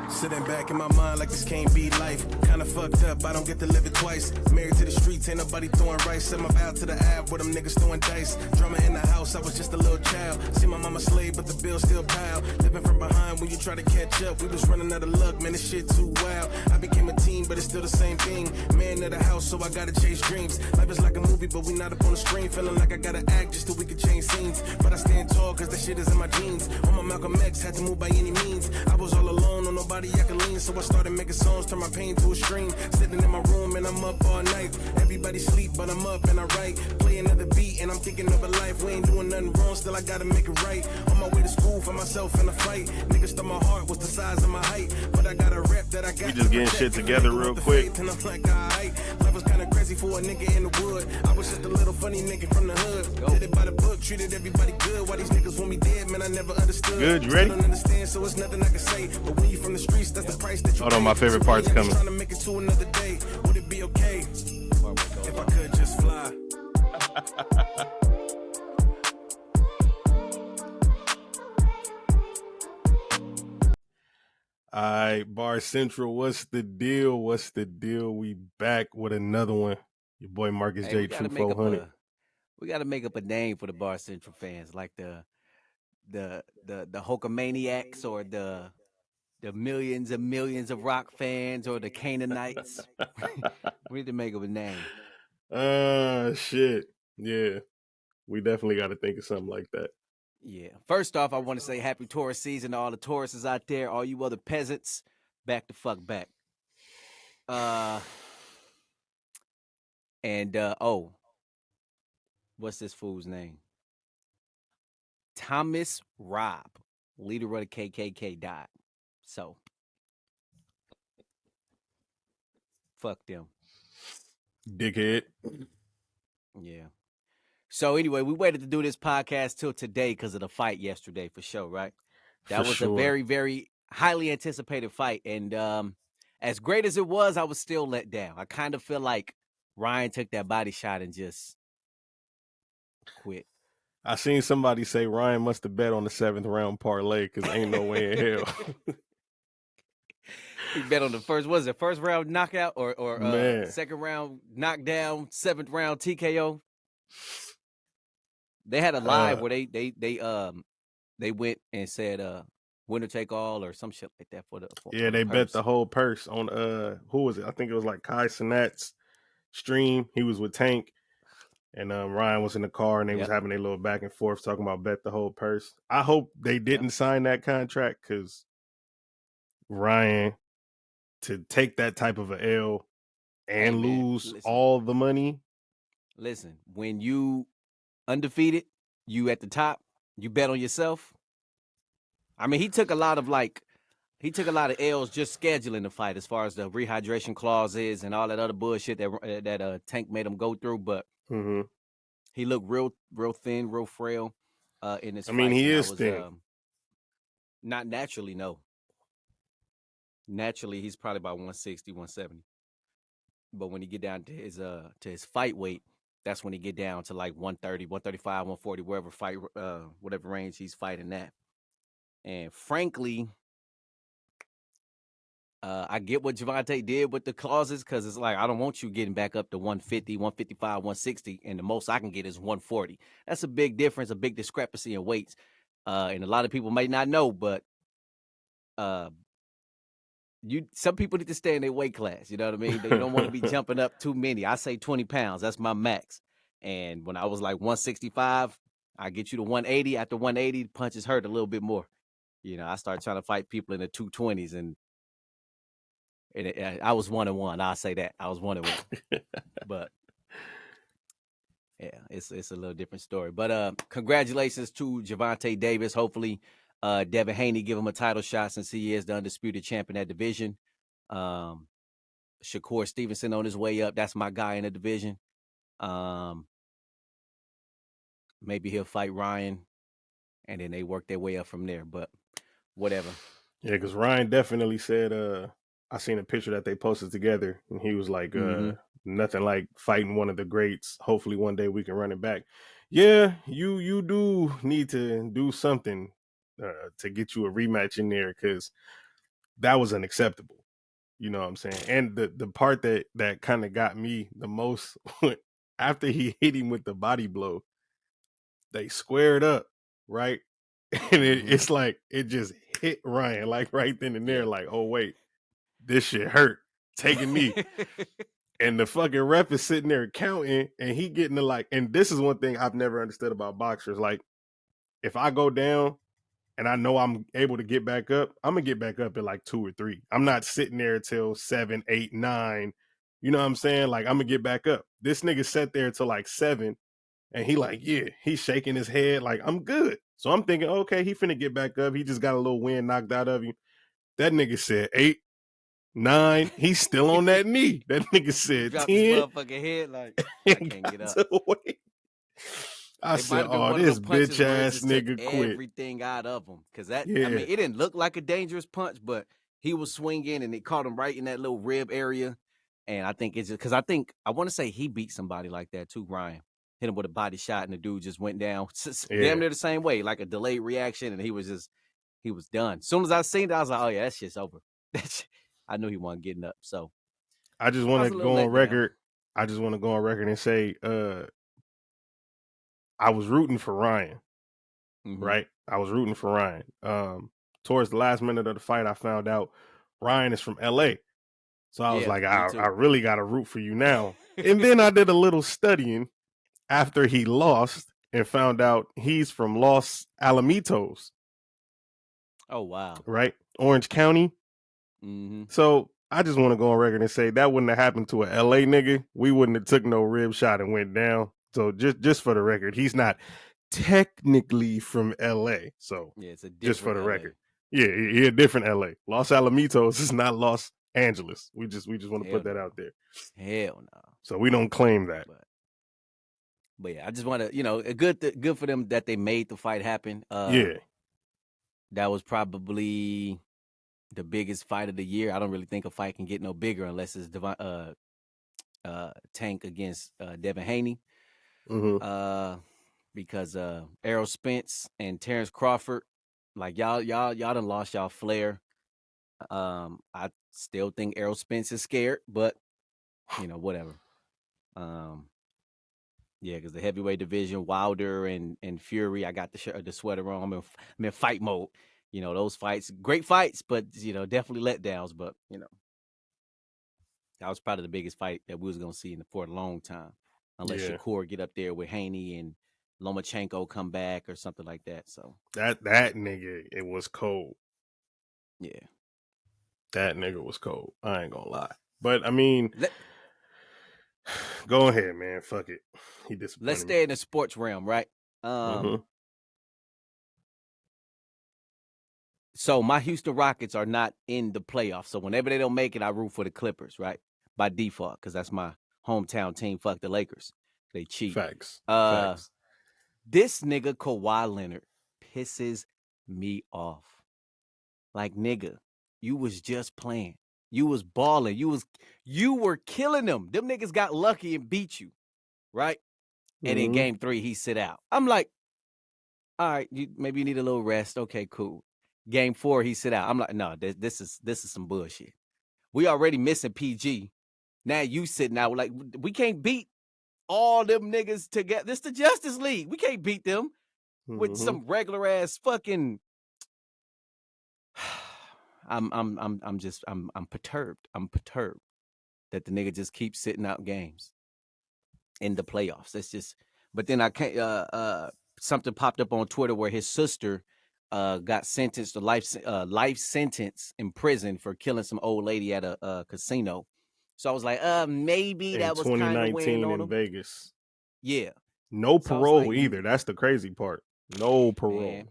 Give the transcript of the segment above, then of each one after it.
Sitting back in my mind like this can't be life. Kinda fucked up, I don't get to live it twice. Married to the streets, ain't nobody throwing rice. Set my out to the Ave where them niggas throwing dice. Drama in the house, I was just a little child. See my mama slave, but the bill still pile. Living from behind when you try to catch up. We was running out of luck, man, this shit too wild. I became a team, but it's still the same thing. Man of the house, so I gotta chase dreams. Life is like a movie, but we not up on the screen. Feeling like I gotta act just so we can change scenes. But I stand tall, cause that shit is in my genes. On my Malcolm X, had to move by any means. I was all alone, on nobody I could lean. So I started making songs, turn my pain to a stream. Sitting in my room and I'm up all night. Everybody sleep, but I'm up and I write. Play another beat and I'm thinking of a life. We ain't doing nothing wrong, still I gotta make it right. On my way to school for myself in a fight. Niggas thought my heart was the size of my height. But I got a rep that I got. We just getting shit together real quick. And I'm like, alright. Life was kinda crazy for a nigga in the wood. I was just a little funny nigga from the hood. Did it by the book, treated everybody good. Why these niggas want me dead, man, I never understood. Good, you ready? Don't understand, so it's nothing I can say. But when you from the streets, that's the price that you Hold on, my favorite part's coming. Trying to make it to another day. Would it be okay if I could just fly? All right, Bar Central, what's the deal? What's the deal? We back with another one. Your boy Marcus J. True 400. We got to make up a name for the Bar Central fans, like the Hulkamaniacs or the millions and millions of rock fans or the Canaanites. We need to make up a name. Shit. Yeah. We definitely got to think of something like that. Yeah. First off, I want to say happy tourist season to all the tourists out there, all you other peasants, back the fuck back. What's this fool's name? Thomas Robb, leader of the KKK, died. So, fuck them. Dickhead. Yeah. So anyway, we waited to do this podcast till today because of the fight yesterday, for sure, right? That was a very, very highly anticipated fight. And as great as it was, I was still let down. I kind of feel like Ryan took that body shot and just quit. I seen somebody say Ryan must have bet on the 7th round parlay because ain't no way in hell. He bet on the first round knockout or second round knockdown, 7th round TKO. They had a live where they went and said winner take all or some shit like that for they bet the whole purse on who was it? I think it was like Kai Cenat's stream. He was with Tank. And Ryan was in the car and they was having a little back and forth talking about bet the whole purse. I hope they didn't sign that contract because Ryan, to take that type of a L and lose all the money. Listen, when you undefeated, you at the top, you bet on yourself. I mean, he took a lot of L's just scheduling the fight as far as the rehydration clauses and all that other bullshit that Tank made him go through, but he looked real thin, real frail in this fight. I mean, he is thin. Not naturally, no. Naturally, he's probably about 160, 170. But when he get down to his fight weight, that's when he get down to like 130, 135, 140, whatever range he's fighting at. And frankly, I get what Gervonta did with the clauses because it's like, I don't want you getting back up to 150, 155, 160, and the most I can get is 140. That's a big difference, a big discrepancy in weights. And a lot of people might not know, but some people need to stay in their weight class. You know what I mean? You don't want to be jumping up too many. I say 20 pounds. That's my max. And when I was like 165, I get you to 180. After 180, punches hurt a little bit more. You know, I started trying to fight people in the 220s, and I was 1-1. I'll say that. I was 1-1. But yeah, it's a little different story. But congratulations to Gervonta Davis. Hopefully, Devin Haney give him a title shot since he is the undisputed champ in that division. Shakur Stevenson on his way up. That's my guy in the division. Maybe he'll fight Ryan, and then they work their way up from there. But whatever. Yeah, because Ryan definitely said, I seen a picture that they posted together, and he was like, nothing like fighting one of the greats. Hopefully one day we can run it back. Yeah, you do need to do something to get you a rematch in there, because that was unacceptable. You know what I'm saying? And the part that kind of got me the most after he hit him with the body blow, they squared up, right? And it's like it just hit Ryan like right then and there, like, oh wait, this shit hurt. Take a knee. And the fucking ref is sitting there counting, and he getting to like, and this is one thing I've never understood about boxers. Like, if I go down and I know I'm able to get back up, I'm gonna get back up at like 2 or 3. I'm not sitting there till 7, 8, 9. You know what I'm saying? Like, I'm gonna get back up. This nigga sat there till like 7, and he like, yeah, he's shaking his head like, I'm good. So I'm thinking, okay, he finna get back up. He just got a little wind knocked out of him. That nigga said 8, 9. He's still on that knee. That nigga said Dropped 10. his motherfucking head like, I can't get up. I It might said, have been oh, one of this them punches bitch where it ass just took nigga quit. everything out of him. Because that, Yeah. I mean, it didn't look like a dangerous punch, but he was swinging and it caught him right in that little rib area. And I think it's just because I want to say he beat somebody like that too, Ryan. Hit him with a body shot and the dude just went down damn near the same way, like a delayed reaction. And he was done. As soon as I seen it, I was like, oh yeah, that shit's over. I knew he wasn't getting up. So I just want to go on record. I just want to go on record and say, I was rooting for Ryan, right? I was rooting for Ryan. Towards the last minute of the fight, I found out Ryan is from LA. So I was like, I really got to root for you now. And then I did a little studying after he lost and found out he's from Los Alamitos. Oh, wow. Right? Orange County. Mm-hmm. So I just want to go on record and say that wouldn't have happened to a LA nigga. We wouldn't have took no rib shot and went down. So just for the record, he's not technically from LA. So yeah, it's a different just for the LA. record. Yeah, he a different LA. Los Alamitos is not Los Angeles. We just want to put that out there. Hell no. So we don't claim that. But yeah, I just want to, good for them that they made the fight happen. Yeah. That was probably the biggest fight of the year. I don't really think a fight can get no bigger unless it's Tank against Devin Haney. Because Errol Spence and Terrence Crawford, like y'all done lost y'all flair. I still think Errol Spence is scared, but whatever. Yeah, because the heavyweight division, Wilder and Fury, I got the sweater on. I'm in fight mode. Those fights, great fights, but definitely letdowns. But that was probably the biggest fight that we was gonna see for a long time, unless Shakur get up there with Haney and Lomachenko come back or something like that. So that nigga, it was cold. Yeah, that nigga was cold. I ain't gonna lie, but I mean, go ahead, man. Fuck it. He disappointed. Let's stay in the sports realm, right? So my Houston Rockets are not in the playoffs. So whenever they don't make it, I root for the Clippers, right? By default, because that's my hometown team. Fuck the Lakers. They cheat. Facts. This nigga Kawhi Leonard pisses me off. Like, nigga, you was just playing. You was balling. You were killing them. Them niggas got lucky and beat you, right? And in game 3, he sit out. I'm like, all right, maybe you need a little rest. Okay, cool. Game 4, he sit out. I'm like, no, this is some bullshit. We already missing PG. Now you sitting out. Like, we can't beat all them niggas together. This the Justice League. We can't beat them with some regular ass fucking. I'm perturbed. I'm perturbed that the nigga just keeps sitting out games in the playoffs. It's just. But then I can't. Something popped up on Twitter where his sister got sentenced to life sentence in prison for killing some old lady at a casino. So I was like, maybe that was kind of weighing on him. In Vegas. Yeah. No parole either. That's the crazy part. No parole. Man.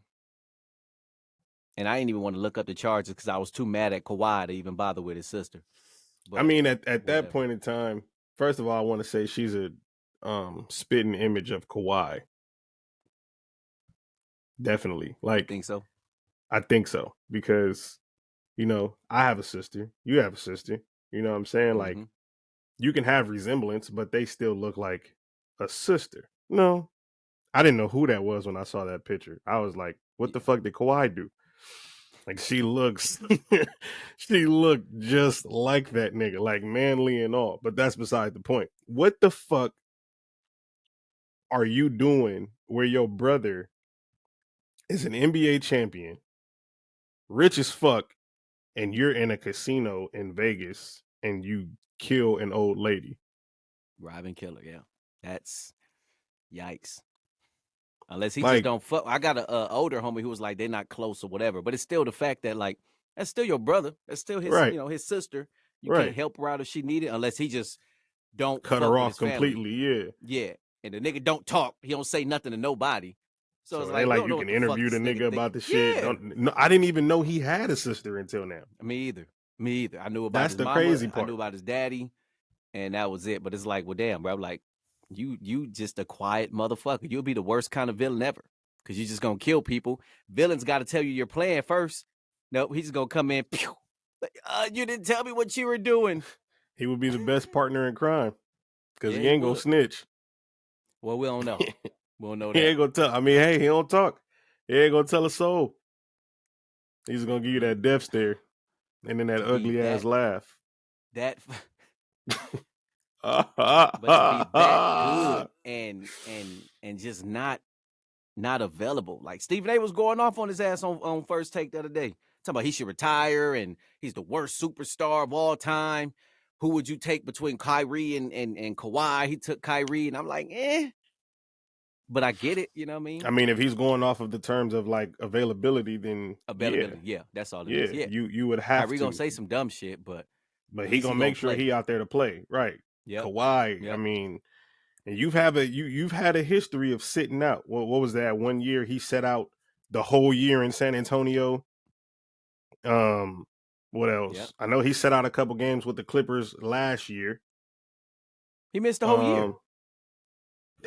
And I didn't even want to look up the charges because I was too mad at Kawhi to even bother with his sister. But I mean, at that point in time, first of all, I want to say she's a spitting image of Kawhi. Definitely. Like, think so? I think so. Because, I have a sister. You have a sister. You know what I'm saying? Like, you can have resemblance, but they still look like a sister. No. I didn't know who that was when I saw that picture. I was like, what the fuck did Kawhi do? Like she looks, she looked just like that nigga, like manly and all. But that's beside the point. What the fuck are you doing where your brother is an NBA champion, rich as fuck, and you're in a casino in Vegas and you kill an old lady? Robbing killer, yeah. That's yikes. Unless he just Like, don't fuck. I got a older homie who was like, they're not close or whatever. But it's still the fact that like that's still your brother. That's still his, right, his sister. You can't right. help her out if she need it, unless he just don't Cut fuck her with off his family. completely, yeah. Yeah. And the nigga don't talk. He don't say nothing to nobody. So So it's it ain't like, we like don't you know can what the fuck interview the this nigga nigga think. about the shit. Yeah. No, I didn't even know he had a sister until now. Me either. I knew about That's his the mama. crazy I part. knew about his daddy. And that was it. But it's like, well, damn, bro. Like, you just a quiet motherfucker. You'll be the worst kind of villain ever. Because you're just gonna kill people. Villains got to tell you your plan first. Nope, he's just gonna come in. Pew, like, you didn't tell me what you were doing. He would be the best partner in crime because Yeah, he he ain't gonna would. snitch. Well, we don't know. We don't know He that. ain't gonna tell. I mean, hey, he don't talk. He ain't gonna tell a soul. He's gonna give you that death stare and then that To be ugly ass laugh. that, but to be that good and just not available. Like Stephen A was going off on his ass on First Take the other day. Talking about he should retire and he's the worst superstar of all time. Who would you take between Kyrie and Kawhi? He took Kyrie, and I'm like, but I get it. You know what I mean? I mean, if he's going off of the terms of like availability, then Availability, yeah, that's all it is. Yeah, you would have Kyrie to. gonna say some dumb shit, but But at he least gonna make sure play. he out there to play, right? Yep. Kawhi, Yep. I mean, and you've had a history of sitting out. What was that? 1 year he set out the whole year in San Antonio. What else? Yep. I know he set out a couple games with the Clippers last year. He missed the whole year.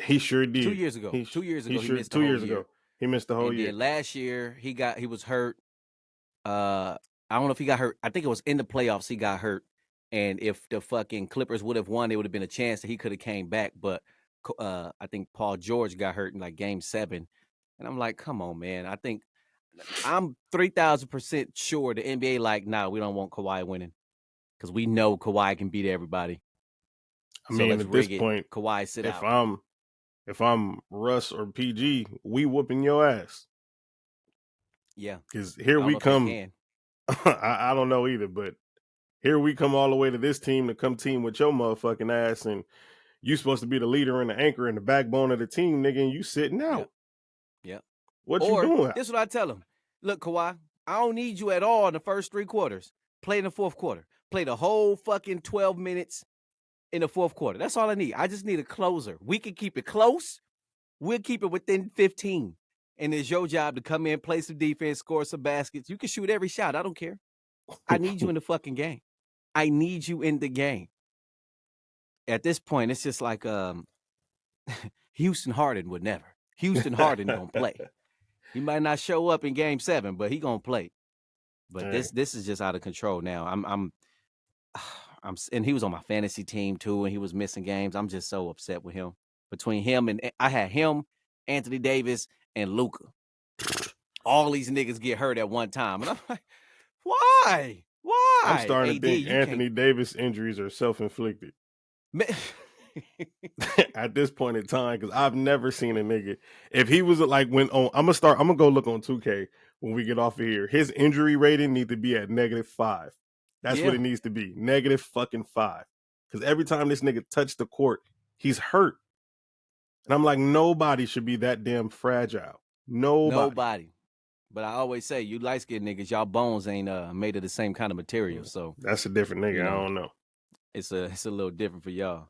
He sure did. 2 years ago. 2 years ago, he missed the 2 whole years year. ago. He missed the whole and year. Then last year he was hurt. I don't know if he got hurt. I think it was in the playoffs he got hurt. And if the fucking Clippers would have won, it would have been a chance that he could have came back. But I think Paul George got hurt in like Game 7, and I'm like, come on, man. I think I'm 3,000% sure the NBA like, nah, we don't want Kawhi winning because we know Kawhi can beat everybody. I mean, at this point, Kawhi sit if out. if I'm Russ or PG, we whooping your ass. Yeah, because here we come. I don't know either, but here we come all the way to this team to come team with your motherfucking ass, and you supposed to be the leader and the anchor and the backbone of the team, nigga, and you sitting out. Yep. What you doing? This is what I tell him. Look, Kawhi, I don't need you at all in the first 3 quarters. Play in the fourth quarter. Play the whole fucking 12 minutes in the fourth quarter. That's all I need. I just need a closer. We can keep it close. We'll keep it within 15. And it's your job to come in, play some defense, score some baskets. You can shoot every shot. I don't care. I need you in the fucking game. I need you in the game. At this point, it's just like Houston Harden would never. Houston Harden gonna play. He might not show up in Game 7, but he gonna play. But this is just out of control now. I'm and he was on my fantasy team too, and he was missing games. I'm just so upset with him. Between him and I had him, Anthony Davis, and Luka. All these niggas get hurt at one time, and I'm like, why? Why? I'm starting to think Anthony Davis injuries are self-inflicted. At this point in time, because I've never seen a nigga. If he was like when on, I'm gonna go look on 2K when we get off of here. His injury rating need to be at -5. That's what it needs to be, -5. Because every time this nigga touched the court, he's hurt, and I'm like, nobody should be that damn fragile. Nobody. But I always say, you light skinned niggas, y'all bones ain't made of the same kind of material. So that's a different nigga. I don't know. It's a little different for y'all.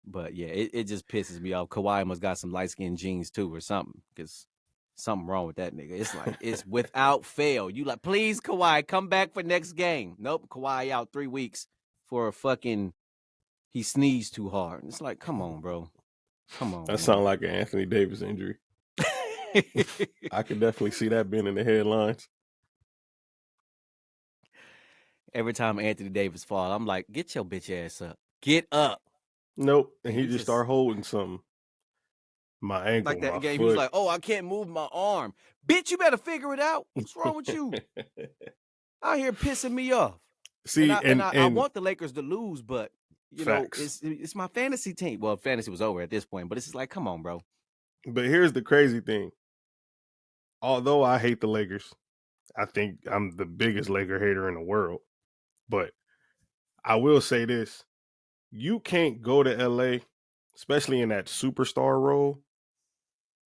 But yeah, it just pisses me off. Kawhi must got some light skinned genes too or something, because something wrong with that nigga. It's like, it's without fail. You like, please, Kawhi, come back for next game. Nope, Kawhi out 3 weeks for a fucking, he sneezed too hard. It's like, come on, bro. Come on. That sounds like an Anthony Davis injury. I could definitely see that being in the headlines. Every time Anthony Davis fall, I'm like, get your bitch ass up. Get up. Nope. And he just start holding something. My ankle, Like that my game, foot. he was like, "Oh, I can't move my arm." Bitch, you better figure it out. What's wrong with you? Out here pissing me off. See, I want the Lakers to lose, but you know, facts. it's my fantasy team. Well, fantasy was over at this point, but it's just like, come on, bro. But here's the crazy thing. Although I hate the Lakers, I think I'm the biggest Laker hater in the world. But I will say this. You can't go to LA, especially in that superstar role,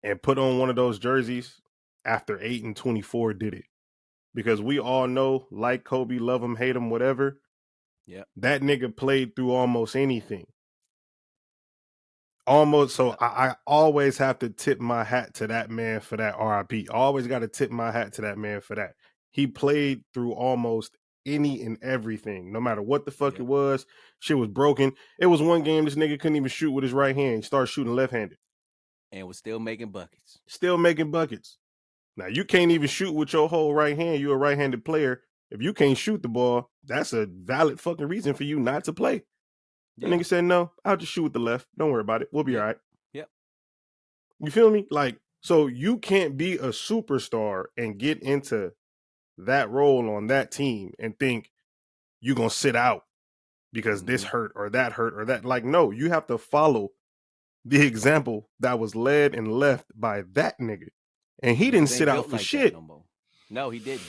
and put on one of those jerseys after 8-24 did it. Because we all know, like Kobe, love him, hate him, whatever. Yeah. That nigga played through almost anything. Almost. So Yep. I always have to tip my hat to that man for that RIP. Always got to tip my hat to that man for that. He played through almost any and everything, no matter what the fuck it was. Shit was broken. It was one game this nigga couldn't even shoot with his right hand. He started shooting left-handed. And was still making buckets. Still making buckets. Now, you can't even shoot with your whole right hand. You're a right-handed player. If you can't shoot the ball, that's a valid fucking reason for you not to play. The nigga said, no, I'll just shoot with the left. Don't worry about it. We'll be all right. Yep. You feel me? Like, so you can't be a superstar and get into that role on that team and think you're going to sit out because this hurt or that hurt or that. Like, no, you have to follow the example that was led and left by that nigga. And he didn't sit out for shit. No, he didn't.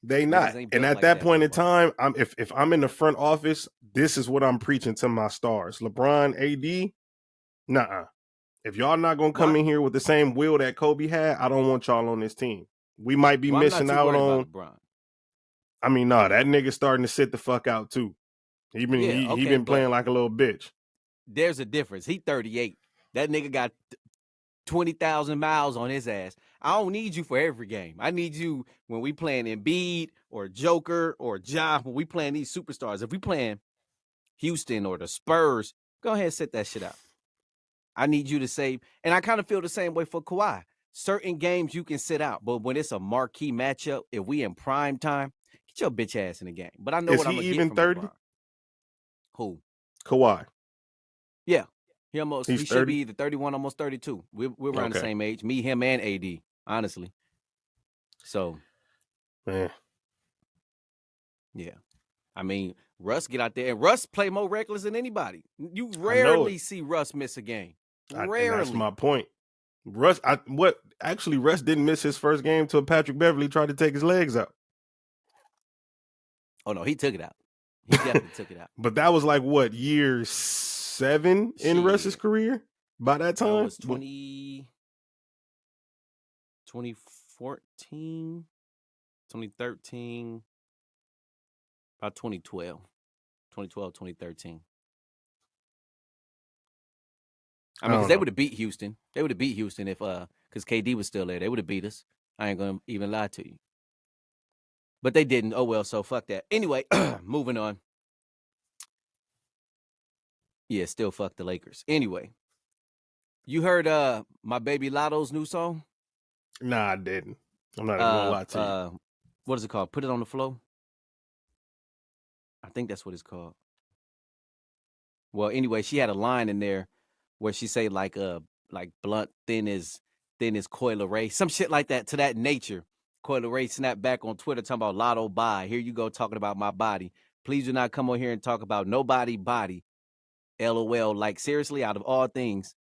They not. And at that point in time, if I'm in the front office, this is what I'm preaching to my stars. LeBron, AD, nuh-uh. If y'all not gonna come in here with the same will that Kobe had, I don't want y'all on this team. We might be missing out on. I mean, nah, that nigga starting to sit the fuck out too. He been playing like a little bitch. There's a difference. He 38. That nigga got 20,000 miles on his ass. I don't need you for every game. I need you when we playing Embiid or Joker or Ja, when we playing these superstars. If we playing Houston or the Spurs, go ahead and sit that shit out. I need you to save. And I kind of feel the same way for Kawhi. Certain games you can sit out, but when it's a marquee matchup, if we in prime time, get your bitch ass in the game. But I know what I'm going to get from 30? LeBron. Who? Kawhi. Yeah. He should be either 31, almost 32. We're around the same age. Me, him, and AD, honestly. So, man. Yeah. I mean, Russ get out there, and Russ play more reckless than anybody. You rarely see Russ miss a game. Rarely. That's my point. Russ didn't miss his first game till Patrick Beverly tried to take his legs out. Oh, no, he took it out. He definitely took it out. But that was like, what, year 7 in Russ's career? By that time? That was 2014, 2013, about 2012, 2013. I mean, because they would have beat Houston. They would have beat Houston if, because KD was still there. They would have beat us. I ain't going to even lie to you. But they didn't. Oh, well, so fuck that. Anyway, moving on. Yeah, still fuck the Lakers. Anyway, you heard my baby Lotto's new song? Nah, I didn't. I'm not even going to lie to you. What is it called? Put It on the Floor? I think that's what it's called. Well, anyway, she had a line in there where she say like blunt thin as Coil Ray, some shit like that, to that nature. Coil Ray snapped back on Twitter talking about Lotto bye. Here you go talking about my body. Please do not come on here and talk about nobody body. LOL. Like, seriously, out of all things,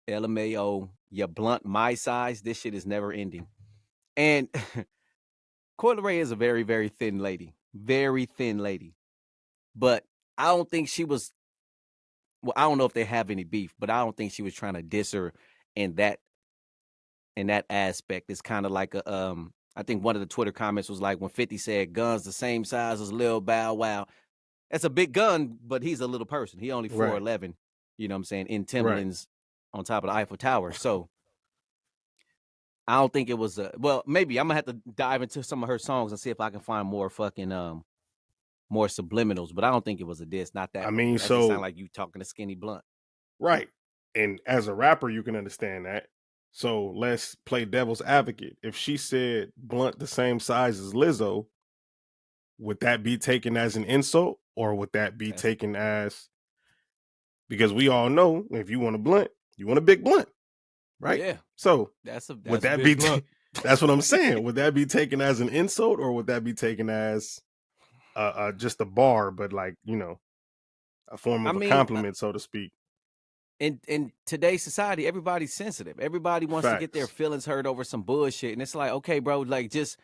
LMAO, you blunt my size. This shit is never ending. And Coil Ray is a very, very thin lady. Very thin lady. But I don't think she was, well, I don't know if they have any beef, but I don't think she was trying to diss her in that aspect. It's kind of like a I think one of the Twitter comments was like when 50 said guns the same size as Lil Bow Wow. That's a big gun, but he's a little person. He only 4'11", you know what I'm saying, in Timberlands on top of the Eiffel Tower. So I don't think it was well, maybe I'm gonna have to dive into some of her songs and see if I can find more fucking more subliminals, but I don't think it was a diss. Not that. I mean, that so sound like you talking to Skinny Blunt, right? And as a rapper, you can understand that. So let's play devil's advocate. If she said Blunt the same size as Lizzo, would that be taken as an insult, or would that be taken as, because we all know if you want a Blunt, You want a big blunt, right? Yeah. So That's would a that big be? blunt. That's what I'm saying. Would that be taken as an insult, or would that be taken as just a bar, but like a form I of a mean, compliment, so to speak? in today's society, everybody's sensitive. Everybody wants to get their Facts. feelings hurt over some bullshit, and it's like, okay, bro, like just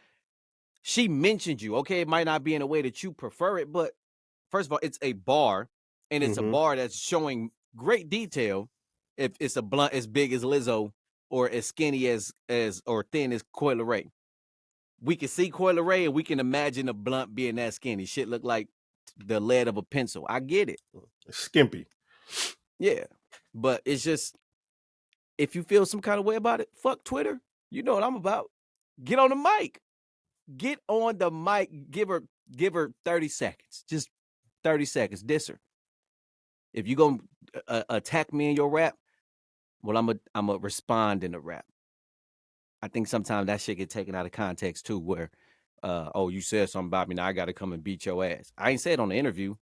she mentioned you. Okay, it might not be in a way that you prefer it, but first of all, it's a bar, and it's a Mm-hmm. bar that's showing great detail. If it's a blunt as big as Lizzo or as skinny as or thin as Coi Leray, we can see Coi Leray and we can imagine a blunt being that skinny. Shit look like the lead of a pencil. I get it. Skimpy. Yeah, but it's just if you feel some kind of way about it, fuck Twitter. You know what I'm about. Get on the mic. Get on the mic. Give her 30 seconds. Just 30 seconds. Diss her. If you gonna attack me in your rap, well, I'm a respond in the rap. I think sometimes that shit get taken out of context too, where oh, you said something about me, now I gotta come and beat your ass. I ain't say it on the interview.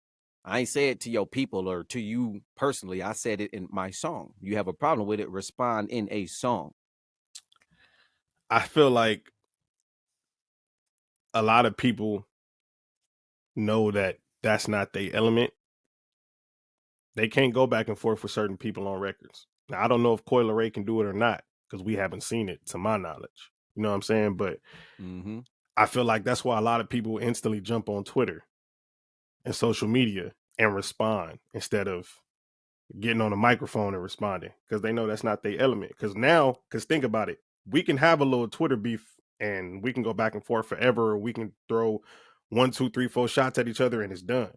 I ain't say it to your people or to you personally. I said it in my song. You have a problem with it, respond in a song. I feel like a lot of people know that that's not their element. They can't go back and forth with certain people on records. Now, I don't know if Coi Leray can do it or not because we haven't seen it, to my knowledge. You know what I'm saying? But I feel like that's why a lot of people instantly jump on Twitter and social media and respond instead of getting on a microphone and responding because they know that's not their element. Because think about it, we can have a little Twitter beef and we can go back and forth forever. Or we can throw 1, 2, 3, 4 shots at each other and it's done,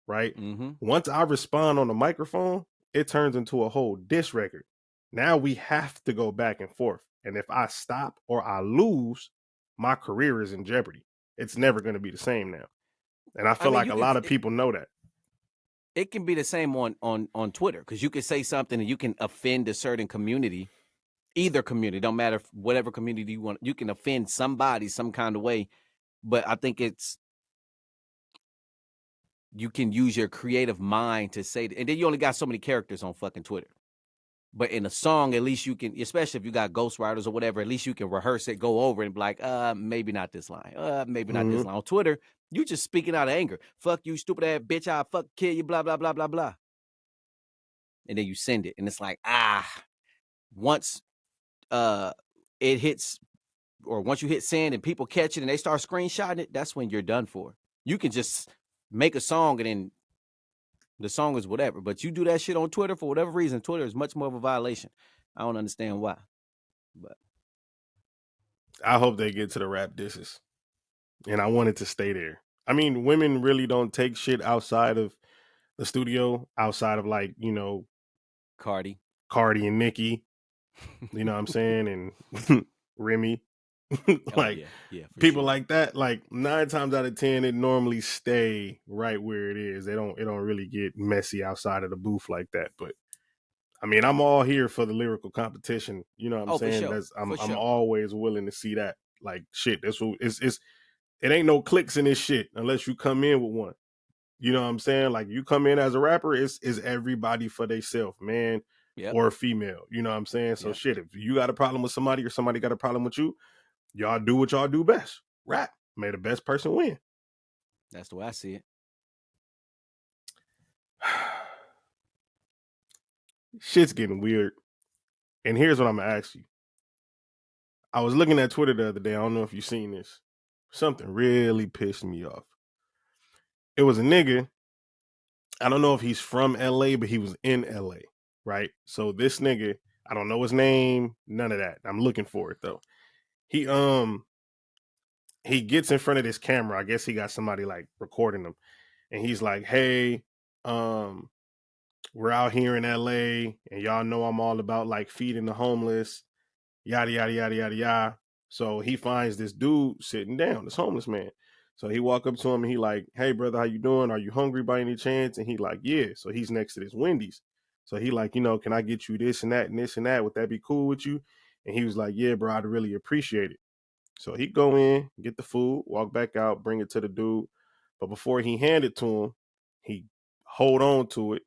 right? Once I respond on the microphone, it turns into a whole diss record. Now we have to go back and forth, and if I stop or I lose, my career is in jeopardy. It's never going to be the same now, and I feel like a lot of people know that. It can be the same on Twitter because you can say something and you can offend a certain community, either community, don't matter whatever community you want. You can offend somebody some kind of way, but I think you can use your creative mind to say, and then you only got so many characters on fucking Twitter. But in a song, at least you can, especially if you got ghostwriters or whatever, at least you can rehearse it, go over it, and be like, maybe not this line. Maybe not this line. On Twitter, you just speaking out of anger. Fuck you, stupid ass bitch. I'll fuck kill you, blah, blah, blah, blah, blah. And then you send it. And it's like, once it hits, or once you hit send and people catch it and they start screenshotting it, that's when you're done for. You can just make a song and then the song is whatever. But you do that shit on Twitter for whatever reason, Twitter is much more of a violation. I don't understand why. But I hope they get to the rap disses. And I want it to stay there. I mean, women really don't take shit outside of the studio, outside of like, Cardi and Nicki, you know what I'm saying? And Remy. Like people sure. Like that, like 9 times out of 10, it normally stay right where it is. It don't really get messy outside of the booth like that. But I mean, I'm all here for the lyrical competition. You know what I'm saying? Sure. I'm always willing to see that. Like shit, that's what it ain't no clicks in this shit unless you come in with one. You know what I'm saying? Like you come in as a rapper, is everybody for themselves, man or female. You know what I'm saying? So shit, if you got a problem with somebody or somebody got a problem with you, y'all do what y'all do best. Rap. May the best person win. That's the way I see it. Shit's getting weird. And here's what I'm going to ask you. I was looking at Twitter the other day. I don't know if you've seen this. Something really pissed me off. It was a nigga. I don't know if he's from LA, but he was in LA, right? So this nigga, I don't know his name, none of that. I'm looking for it though. He gets in front of this camera. I guess he got somebody like recording him. And he's like, "Hey, we're out here in LA and y'all know I'm all about like feeding the homeless, yada, yada, yada, yada, yada." So he finds this dude sitting down, this homeless man. So he walk up to him and he like, "Hey brother, how you doing? Are you hungry by any chance?" And he like, "Yeah." So he's next to this Wendy's. So he like, "Can I get you this and that and this and that? Would that be cool with you?" And he was like, "Yeah, bro, I'd really appreciate it." So he go in, get the food, walk back out, bring it to the dude. But before he hand it to him, he hold on to it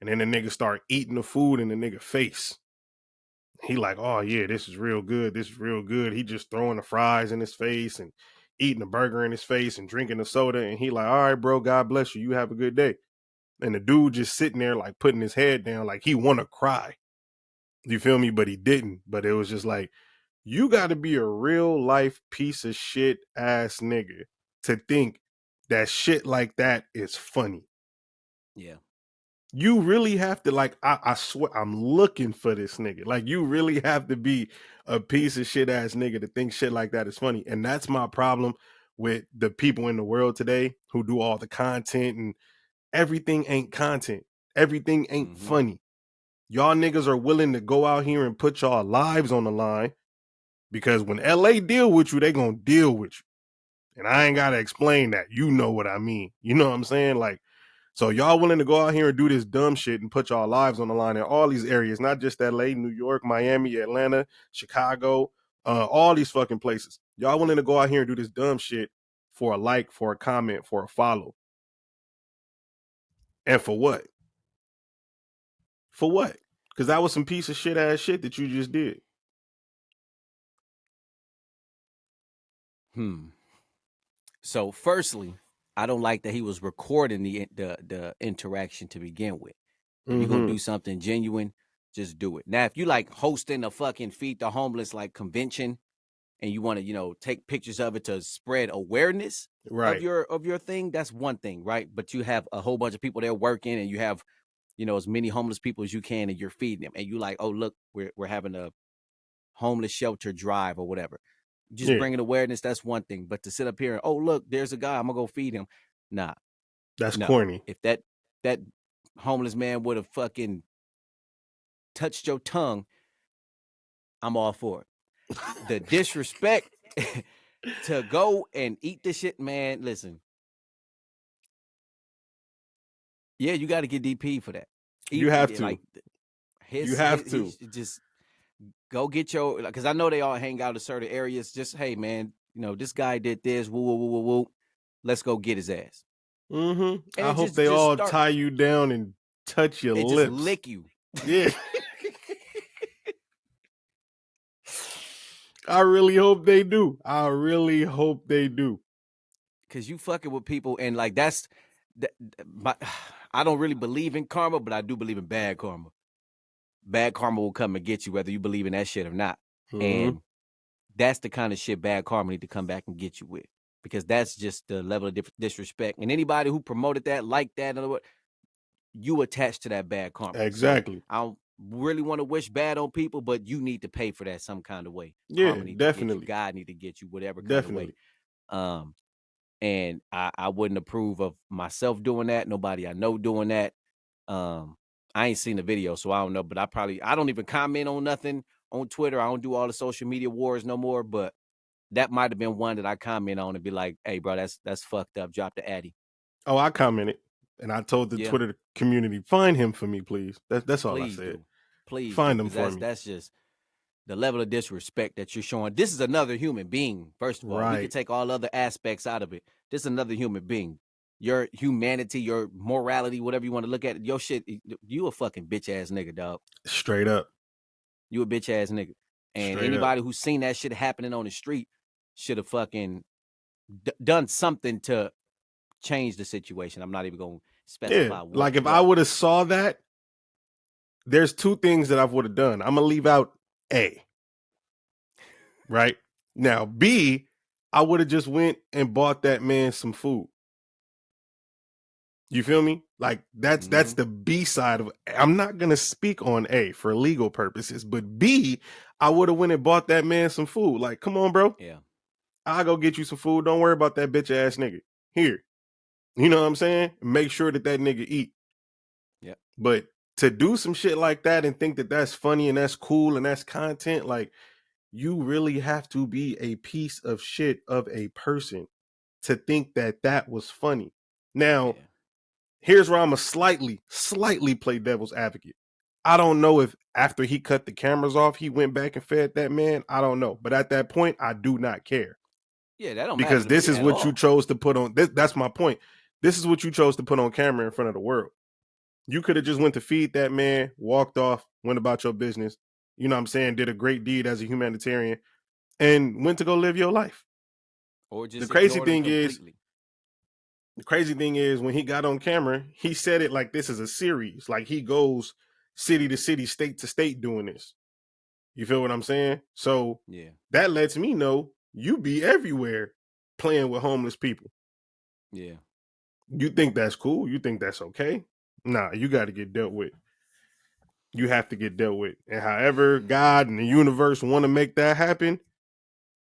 And then the nigga start eating the food in the nigga face. He like, oh yeah, this is real good. This is real good. He just throwing the fries in his face and eating the burger in his face and drinking the soda. And he like, all right, bro, God bless you. You have a good day. And the dude just sitting there like putting his head down like he want to cry. You feel me? But he didn't. But it was just like, you got to be a real life piece of shit ass nigga to think that shit like that is funny. Yeah. You really have to, like, I swear, I'm looking for this nigga. Like, you really have to be a piece of shit ass nigga to think shit like that is funny. And that's my problem with the people in the world today who do all the content, and everything ain't content. Everything ain't funny. Y'all niggas are willing to go out here and put y'all lives on the line because when LA deal with you, they gonna deal with you. And I ain't gotta explain that. You know what I mean. You know what I'm saying? Like, so y'all willing to go out here and do this dumb shit and put y'all lives on the line in all these areas, not just LA, New York, Miami, Atlanta, Chicago, all these fucking places. Y'all willing to go out here and do this dumb shit for a like, for a comment, for a follow. And for what? For what? Because that was some piece of shit ass shit that you just did. So firstly, I don't like that he was recording the interaction to begin with. If you're gonna do something genuine, just do it. Now, if you like hosting a fucking Feed the Homeless like convention and you want to, you know, take pictures of it to spread awareness Right. of your thing, that's one thing, right? But you have a whole bunch of people there working and you have, you know, as many homeless people as you can and you're feeding them. And you like, oh, look, we're having a homeless shelter drive or whatever. Just bringing awareness, that's one thing. But to sit up here and, oh, look, there's a guy, I'm gonna go feed him. Nah. That's corny. If that homeless man would have fucking touched your tongue, I'm all for it. The disrespect to go and eat this shit, man, listen. Yeah, you got to get DP for that. You have to. Like, you have to. Just go get your, because I know they all hang out in certain areas. Just, hey, man, you know, this guy did this, woo, woo, woo, woo, woo. Let's go get his ass. I hope they all tie you down and touch your lips. Just lick you. Yeah. I really hope they do. I really hope they do. Because you fucking with people, and like I don't really believe in karma, but I do believe in bad karma. Bad karma will come and get you, whether you believe in that shit or not. And that's the kind of shit bad karma need to come back and get you with. Because that's just the level of disrespect. And anybody who promoted that, like that, you attached to that bad karma. Exactly. So I don't really want to wish bad on people, but you need to pay for that some kind of way. Yeah, definitely. God need to get you, whatever kind of way. And I wouldn't approve of myself doing that. Nobody I know doing that. I ain't seen the video, so I don't know. But I don't even comment on nothing on Twitter. I don't do all the social media wars no more. But that might have been one that I comment on and be like, "Hey, bro, that's fucked up. Drop the addy." Oh, I commented, and I told the Twitter community, find him for me, please. That's all I said. Please find him for me. That's just the level of disrespect that you're showing. This is another human being. First of all, we can take all other aspects out of it. This is another human being. Your humanity, your morality, whatever you want to look at, your shit. You a fucking bitch ass nigga, dog. Straight up. You a bitch ass nigga. And anybody who's seen that shit happening on the street should have fucking done something to change the situation. I'm not even going to specify what. Like if I would have saw that, there's two things that I would have done. I'm going to leave out A. Right? Now, B, I would have just went and bought that man some food. You feel me? Like that's the B side of it. I'm not going to speak on A for legal purposes, but B, I would have went and bought that man some food. Like, come on, bro. Yeah. I'll go get you some food. Don't worry about that bitch ass nigga. Here. You know what I'm saying? Make sure that nigga eat. Yeah. But to do some shit like that and think that that's funny and that's cool and that's content, like, you really have to be a piece of shit of a person to think that that was funny. Now, here's where I'm a slightly play devil's advocate. I don't know if after he cut the cameras off, he went back and fed that man. I don't know. But at that point, I do not care. Yeah, that don't matter. Because this is what you chose to put on. That's my point. This is what you chose to put on camera in front of the world. You could have just went to feed that man, walked off, went about your business. You know what I'm saying? Did a great deed as a humanitarian and went to go live your life. Or The just crazy ignored him thing is, completely. when he got on camera, he said it like this is a series. Like he goes city to city, state to state doing this. You feel what I'm saying? So Yeah. that lets me know you be everywhere playing with homeless people. Yeah. You think that's cool? You think that's okay? Nah, you got to get dealt with. You have to get dealt with. And however God and the universe want to make that happen,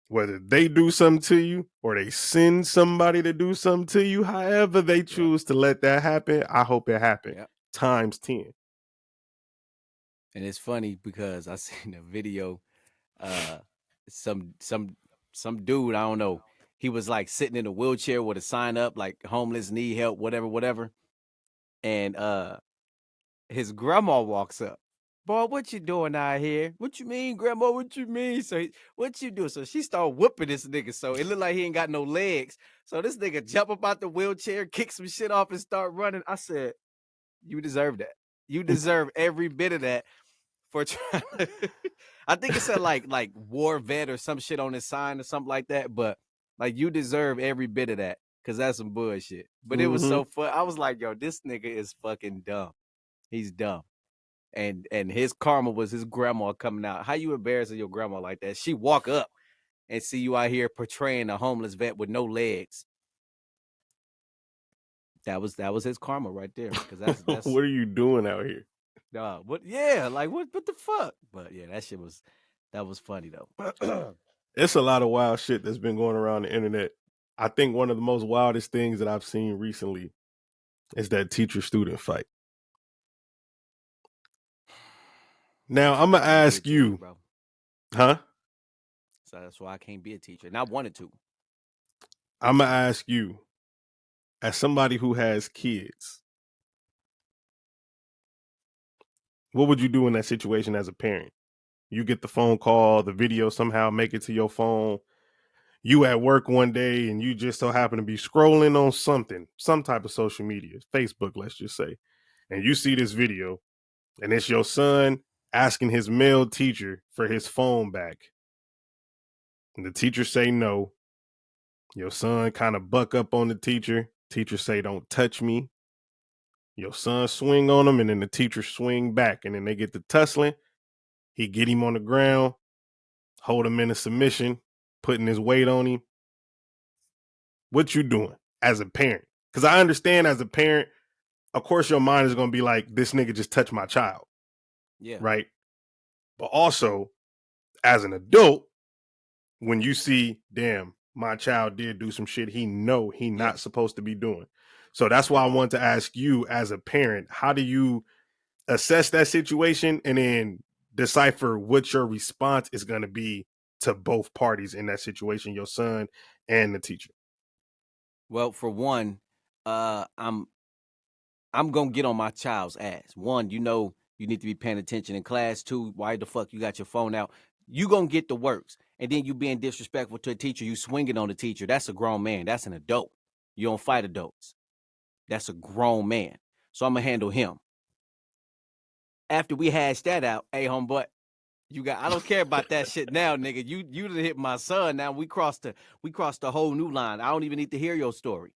whether they do something to you or they send somebody to do something to you, however they choose to let that happen, I hope it happen times 10. And it's funny because I seen a video, some dude, I don't know, he was like sitting in a wheelchair with a sign up like homeless, need help, whatever. And his grandma walks up. Boy, what you doing out here? What you mean, grandma? What you mean? So what you do? So she started whooping this nigga. So it looked like he ain't got no legs. So this nigga jump up out the wheelchair, kick some shit off, and start running. I said, you deserve that. You deserve every bit of that for trying. I think it said like war vet or some shit on his sign or something like that. But like you deserve every bit of that because that's some bullshit. But it was so fun. I was like, yo, this nigga is fucking dumb. He's dumb. And his karma was his grandma coming out. How you embarrassing your grandma like that? She walk up and see you out here portraying a homeless vet with no legs. That was his karma right there. Because that's What are you doing out here? what? Yeah, like what the fuck? But yeah, that was funny though. It's a lot of wild shit that's been going around the internet. I think one of the most wildest things that I've seen recently is that teacher-student fight. Now I'm gonna ask you, bro. huh? So that's why I can't be a teacher, and I wanted to. I'm gonna ask you, as somebody who has kids, what would you do in that situation as a parent? You get the phone call, the video somehow make it to your phone. You at work one day and you just so happen to be scrolling on something, some type of social media, Facebook, let's just say, and you see this video and it's your son asking his male teacher for his phone back. And the teacher say no. Your son kind of buck up on the teacher. Teacher say, don't touch me. Your son swing on him and then the teacher swing back and then they get to tussling. He get him on the ground, hold him in a submission, putting his weight on him. What you doing as a parent? Because I understand as a parent, of course your mind is going to be like, this nigga just touched my child. Yeah. Right? But also, as an adult, when you see, damn, my child did do some shit he not supposed to be doing. So that's why I want to ask you as a parent, how do you assess that situation and then decipher what your response is going to be to both parties in that situation, your son and the teacher? Well, for one, I'm gonna get on my child's ass. One, you know you need to be paying attention in class. Two, why the fuck you got your phone out? You gonna get the works. And then you being disrespectful to a teacher, you swinging on the teacher. That's a grown man. That's an adult. You don't fight adults. That's a grown man. So I'm gonna handle him. After we hash that out, hey homeboy, I don't care about that shit now, nigga. You done hit my son. Now we crossed the whole new line. I don't even need to hear your story.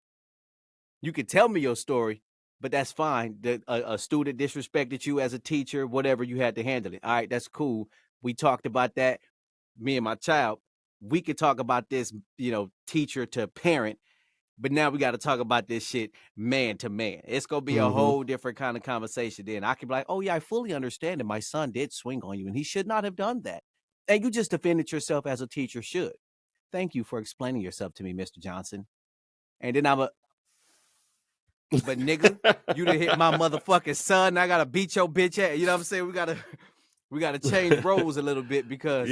You can tell me your story, but that's fine. A student disrespected you as a teacher, whatever, you had to handle it. All right, that's cool. We talked about that, me and my child. We could talk about this, teacher to parent, but now we got to talk about this shit man to man. It's going to be a whole different kind of conversation then. I can be like, oh yeah, I fully understand that my son did swing on you and he should not have done that. And you just defended yourself as a teacher should. Thank you for explaining yourself to me, Mr. Johnson. And then but nigga, you done hit my motherfucking son. I gotta beat your bitch ass. You know what I'm saying? We gotta change roles a little bit because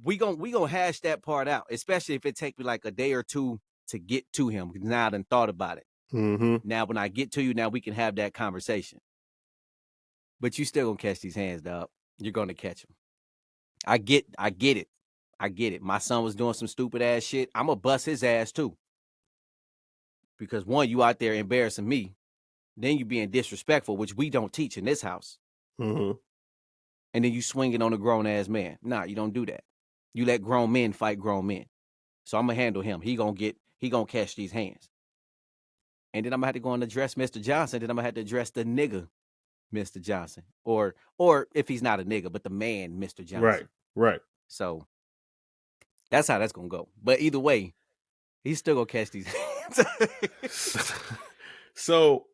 we gonna hash that part out, especially if it take me like a day or two to get to him. Now I done thought about it. Now when I get to you, now we can have that conversation. But you still gonna catch these hands, dog. You're gonna catch them. I get it. I get it. My son was doing some stupid ass shit. I'm gonna bust his ass too. Because one, you out there embarrassing me. then you being disrespectful, which we don't teach in this house. Mm-hmm. And then you swinging on a grown ass man. Nah, you don't do that. You let grown men fight grown men. So I'm gonna handle him. He gonna catch these hands. And then I'm gonna have to go and address Mr. Johnson. Then I'm gonna have to address the nigga, Mr. Johnson, or if he's not a nigga, but the man, Mr. Johnson. Right. So that's how that's gonna go. But either way, he's still gonna catch these hands. So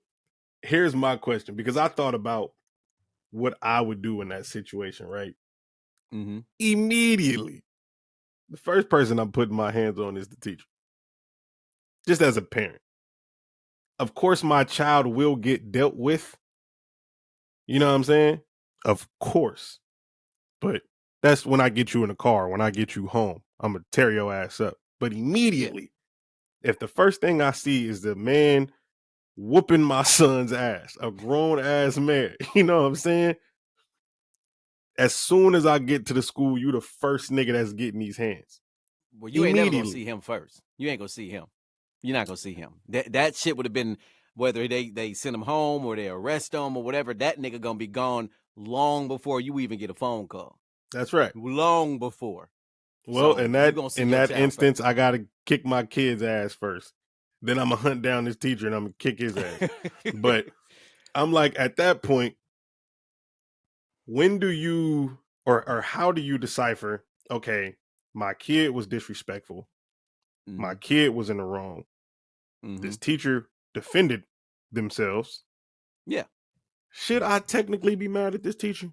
here's my question, because I thought about what I would do in that situation, right? Mm-hmm. Immediately, the first person I'm putting my hands on is the teacher. Just as a parent. Of course, my child will get dealt with. You know what I'm saying? Of course. But that's when I get you in the car, when I get you home. I'm going to tear your ass up. But immediately, if the first thing I see is the man whooping my son's ass, a grown ass man, you know what I'm saying? As soon as I get to the school, you the first nigga that's getting these hands. Well, you ain't never gonna see him first. You ain't gonna see him. You're not gonna see him. That shit would have been, whether they send him home or they arrest him or whatever, that nigga gonna be gone long before you even get a phone call. That's right. Long before. Well, So in that instance, first. I gotta kick my kid's ass first. Then I'm gonna hunt down this teacher and I'm gonna kick his ass. But I'm like, at that point, when do you or how do you decipher, okay, my kid was disrespectful. Mm-hmm. My kid was in the wrong. Mm-hmm. This teacher defended themselves. Yeah. Should I technically be mad at this teacher?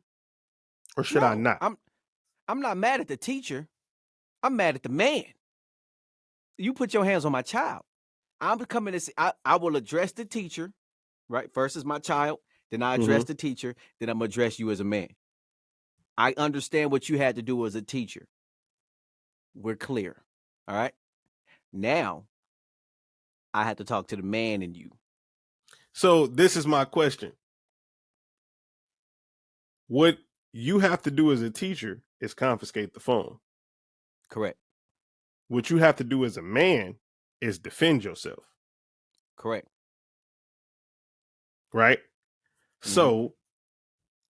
Or should I not? I'm not mad at the teacher. I'm mad at the man. You put your hands on my child. I'm coming to see, I will address the teacher, right? First is my child. Then I address the teacher. Then I'm going to address you as a man. I understand what you had to do as a teacher. We're clear. All right. Now, I have to talk to the man in you. So this is my question. What you have to do as a teacher is confiscate the phone. Correct. What you have to do as a man is defend yourself. Correct. Right? Mm-hmm. So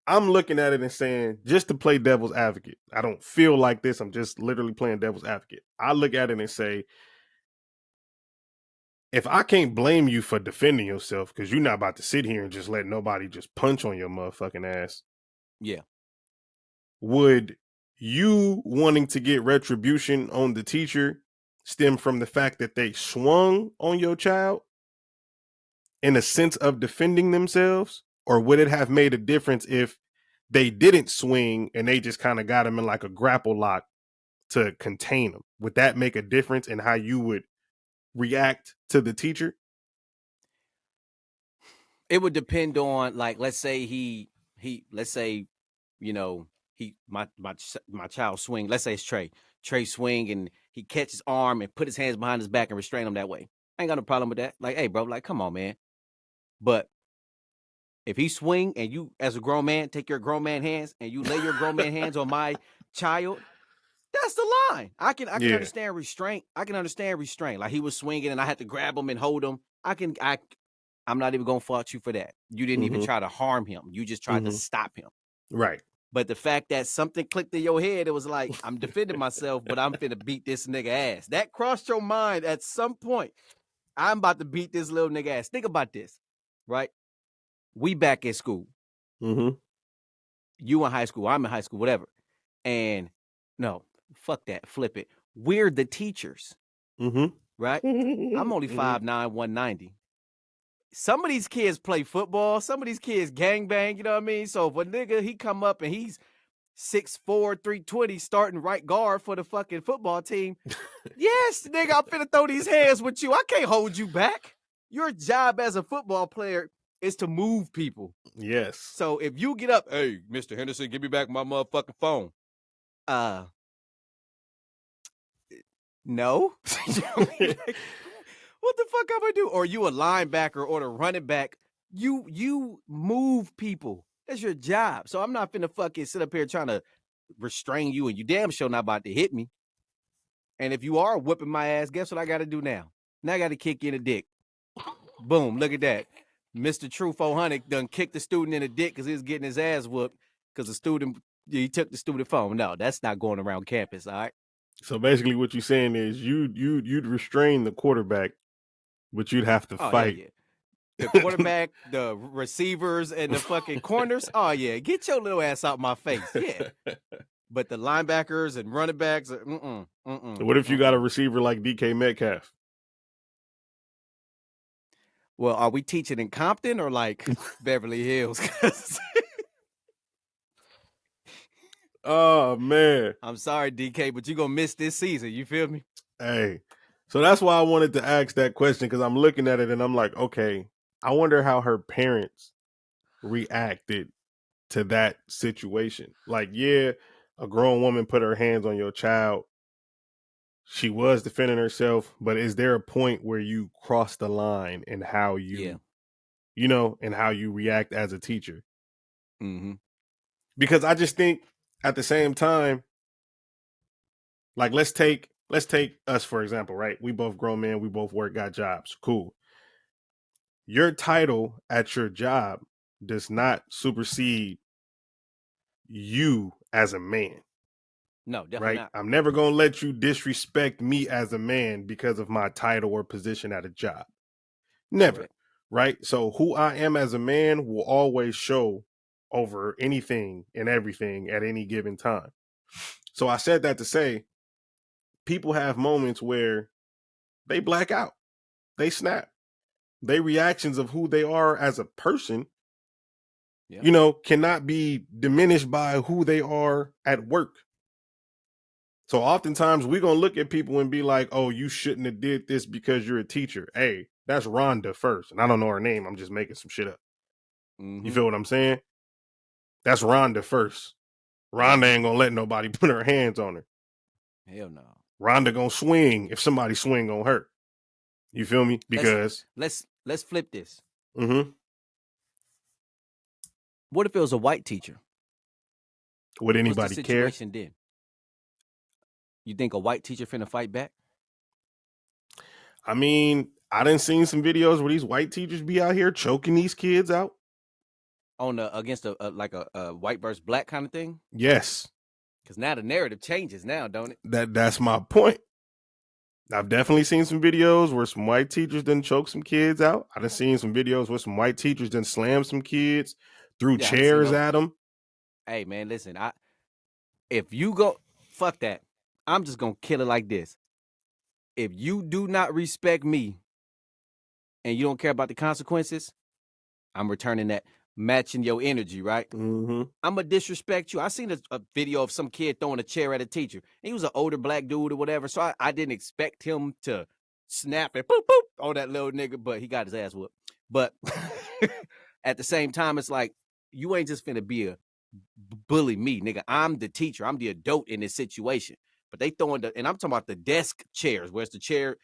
I'm looking at it and saying, just to play devil's advocate, I don't feel like this. I'm just literally playing devil's advocate. I look at it and say, if I can't blame you for defending yourself, because you're not about to sit here and just let nobody just punch on your motherfucking ass. Yeah. Would you wanting to get retribution on the teacher stem from the fact that they swung on your child in a sense of defending themselves? Or would it have made a difference if they didn't swing and they just kind of got him in like a grapple lock to contain him? Would that make a difference in how you would react to the teacher? It would depend on, like, let's say my child swing. Let's say it's Trey swing and he catch his arm and put his hands behind his back and restrain him that way. I ain't got no problem with that. Like, hey, bro, like, come on, man. But if he swing and you, as a grown man, take your grown man hands and you lay your grown man hands on my child, that's the line. I can understand restraint. I can understand restraint. Like, he was swinging and I had to grab him and hold him. I'm not even going to fault you for that. You didn't even try to harm him. You just tried to stop him. Right. But the fact that something clicked in your head, it was like, I'm defending myself, but I'm finna beat this nigga ass. That crossed your mind at some point. I'm about to beat this little nigga ass. Think about this, right? We back at school. Mm-hmm. You in high school, I'm in high school, whatever. And no, fuck that, flip it. We're the teachers, right? I'm only 5'9", 190. Some of these kids play football. Some of these kids gangbang, you know what I mean? So if a nigga, he come up and he's 6'4", 320, starting right guard for the fucking football team. Yes, nigga, I'm finna throw these hands with you. I can't hold you back. Your job as a football player is to move people. Yes. So if you get up, hey, Mr. Henderson, give me back my motherfucking phone. No. What the fuck am I do? Or you a linebacker or the running back? You move people. That's your job. So I'm not finna fucking sit up here trying to restrain you, and you damn sure not about to hit me. And if you are whipping my ass, guess what I got to do now? Now I got to kick you in the dick. Boom, look at that. Mr. True 400 done kicked the student in the dick because he was getting his ass whooped because the student, he took the student phone. No, that's not going around campus, all right? So basically what you're saying is you'd restrain the quarterback, but you'd have to fight. Yeah. The quarterback, the receivers, and the fucking corners. Oh, yeah. Get your little ass out my face. Yeah. But the linebackers and running backs, What if you got a receiver like DK Metcalf? Well, are we teaching in Compton or like Beverly Hills? Oh, man. I'm sorry, DK, but you're going to miss this season. You feel me? Hey, so that's why I wanted to ask that question, because I'm looking at it and I'm like, okay, I wonder how her parents reacted to that situation. Like, yeah, a grown woman put her hands on your child. She was defending herself, but is there a point where you cross the line in how you, and how you react as a teacher? Mm-hmm. Because I just think at the same time, like let's take us for example, right? We both grown men, we both got jobs. Cool. Your title at your job does not supersede you as a man. No, definitely not. I'm never going to let you disrespect me as a man because of my title or position at a job. Never. Correct. Right? So who I am as a man will always show over anything and everything at any given time. So I said that to say people have moments where they black out. They snap. Their reactions of who they are as a person, cannot be diminished by who they are at work. So oftentimes we're going to look at people and be like, oh, you shouldn't have did this because you're a teacher. Hey, that's Rhonda first. And I don't know her name. I'm just making some shit up. Mm-hmm. You feel what I'm saying? That's Rhonda first. Rhonda ain't going to let nobody put her hands on her. Hell no. Rhonda going to swing if somebody swing on her. You feel me? Because let's flip this. Mm-hmm. What if it was a white teacher? Would anybody What's the care? situation then? You think a white teacher finna fight back? I mean, I done seen some videos where these white teachers be out here choking these kids out. On against a white versus black kind of thing? Yes. Because now the narrative changes now, don't it? That's my point. I've definitely seen some videos where some white teachers done choke some kids out. I've seen some videos where some white teachers done slam some kids, threw chairs at them. Hey, man, listen. If you go, fuck that. I'm just going to kill it like this. If you do not respect me and you don't care about the consequences, I'm returning that, matching your energy, right? Mm-hmm. I'm going to disrespect you. I seen a video of some kid throwing a chair at a teacher. He was an older black dude or whatever, so I didn't expect him to snap and boop, boop on that little nigga, but he got his ass whooped. But at the same time, it's like, you ain't just finna be a bully me, nigga. I'm the teacher. I'm the adult in this situation. But they throwing and I'm talking about the desk chairs. Where's the chair?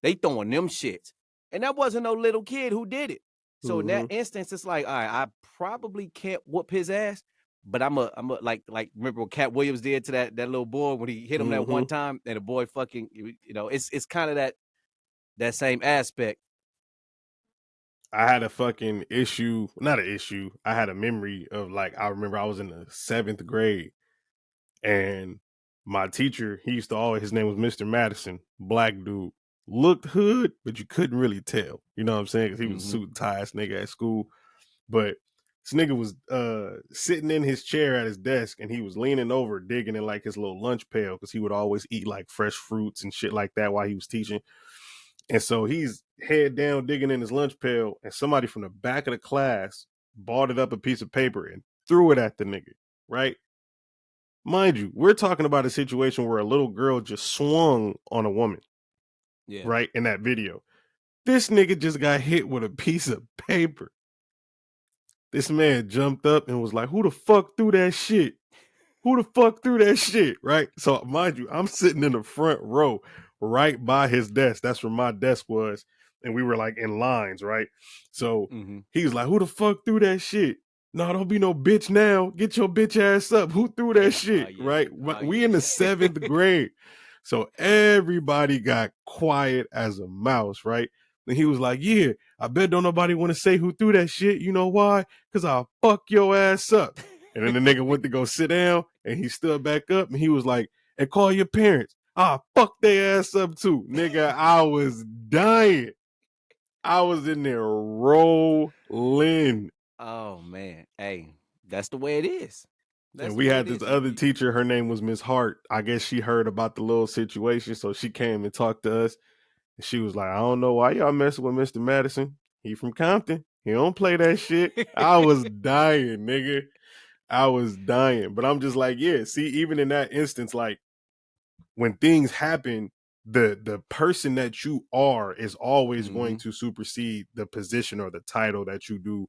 They throwing them shits. And that wasn't no little kid who did it. So in that instance, it's like, all right, I probably can't whoop his ass, but I'm a like remember what Cat Williams did to that little boy when he hit him that one time, and the boy fucking, it's kind of that same aspect. I had a fucking issue, not an issue. I had a memory of I remember I was in the 7th grade, and my teacher, his name was Mr. Madison, black dude, looked hood, but you couldn't really tell. You know what I'm saying? Because he was a suit and tie nigga at school. But this nigga was sitting in his chair at his desk, and he was leaning over, digging in his little lunch pail, because he would always eat fresh fruits and shit like that while he was teaching. And so he's head down digging in his lunch pail, and somebody from the back of the class balled up a piece of paper and threw it at the nigga, right? Mind you, we're talking about a situation where a little girl just swung on a woman, right, in that video. This nigga just got hit with a piece of paper. This man jumped up and was like, who the fuck threw that shit? Who the fuck threw that shit, right? So mind you, I'm sitting in the front row right by his desk. That's where my desk was. And we were in lines, right? So he was like, who the fuck threw that shit? No, don't be no bitch now. Get your bitch ass up. Who threw that shit, right? We in the 7th grade. So everybody got quiet as a mouse, right? And he was like, yeah, I bet don't nobody want to say who threw that shit. You know why? Because I'll fuck your ass up. And then the nigga went to go sit down and he stood back up and he was like, and call your parents. I'll fuck their ass up too. Nigga, I was dying. I was in there rolling. Oh man. Hey, that's the way it is. That's And the we way had it this is. other teacher. Her name was Miss Hart. I guess she heard about the little situation. So she came and talked to us. And she was like, I don't know why y'all messing with Mr. Madison. He from Compton. He don't play that shit. I was dying, nigga. I was dying. But I'm just like, yeah, see, even in that instance, like when things happen, the person that you are is always going to supersede the position or the title that you do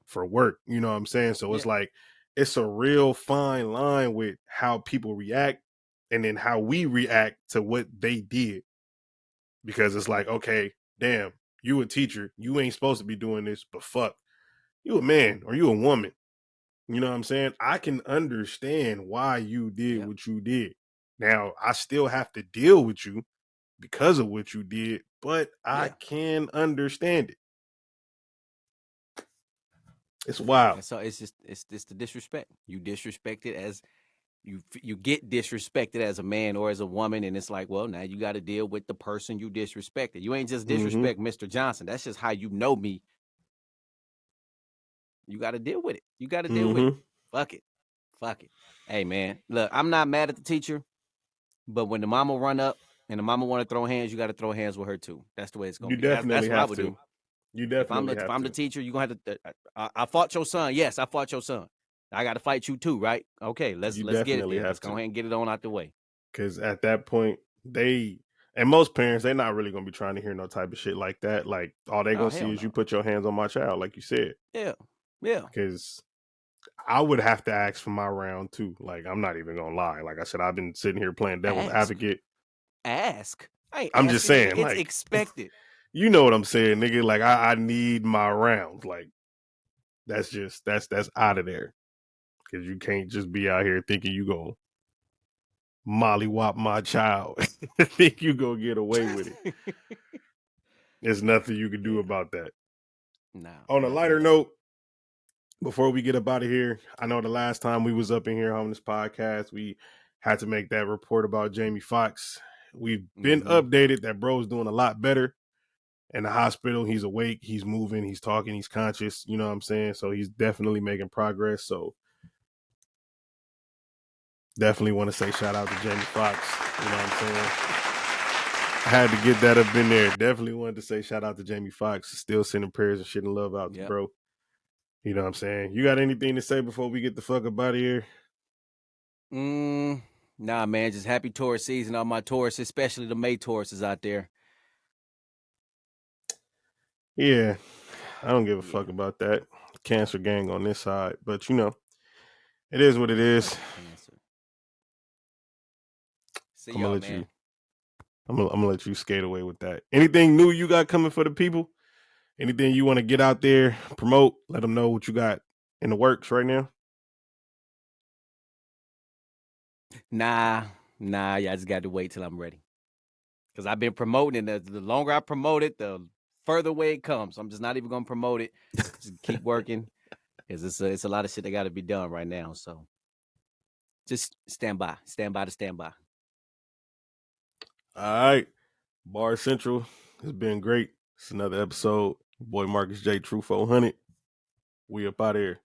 for work. You know what I'm saying? So it's like it's a real fine line with how people react and then how we react to what they did. Because it's like, okay, damn, you a teacher, you ain't supposed to be doing this, but fuck, you a man or you a woman. You know what I'm saying? I can understand why you did what you did. Now, I still have to deal with you because of what you did, but I can understand it. It's wild. And so it's the disrespect. You disrespected as you get disrespected as a man or as a woman, and it's like, well, now you got to deal with the person you disrespected. You ain't just disrespect Mr. Johnson. That's just how you know me. You got to deal with it. You got to deal with it. Fuck it. Fuck it. Hey, man, look, I'm not mad at the teacher, but when the mama run up and the mama want to throw hands, you got to throw hands with her too. That's the way it's gonna be. That's what I would do. You definitely if I'm the teacher, you're gonna have to. I fought your son. Yes, I fought your son. I got to fight you too, right? Okay, let's get it there. Let's go ahead and get it on out the way. Because at that point, and most parents, they're not really gonna be trying to hear no type of shit like that. Like all they gonna see is you put your hands on my child, like you said. Yeah. Because I would have to ask for my round too. Like I'm not even gonna lie. Like I said, I've been sitting here playing devil's advocate. Ask. I'm just saying, it's like expected. You know what I'm saying, nigga? Like I need my rounds. Like that's out of there. Because you can't just be out here thinking you gonna mollywop my child. Think you gonna get away with it. There's nothing you can do about that. No. On a lighter note, before we get up out of here, I know the last time we was up in here on this podcast, we had to make that report about Jamie Foxx. We've been updated that bro's doing a lot better in the hospital. He's awake, he's moving, he's talking, he's conscious. You know what I'm saying? So he's definitely making progress. So definitely want to say shout out to Jamie Foxx. You know what I'm saying? I had to get that up in there. Definitely wanted to say shout out to Jamie Foxx. Still sending prayers and shit and love out to bro. You know what I'm saying? You got anything to say before we get the fuck up out of here? Nah, man. Just happy Taurus season. All my Taurus, especially the May Tauruses out there. Yeah. I don't give a fuck about that. Cancer gang on this side. But, you know, it is what it is. See y'all, man. I'm gonna let you skate away with that. Anything new you got coming for the people? Anything you want to get out there, promote, let them know what you got in the works right now? Nah, I just got to wait till I'm ready. Because I've been promoting it. The longer I promote it, the further away it comes. I'm just not even going to promote it. Just keep working. Because it's a lot of shit that got to be done right now. So just stand by. Stand by to stand by. All right. Bar Central has been great. It's another episode. Boy Marcus J. True 400. We up out of here.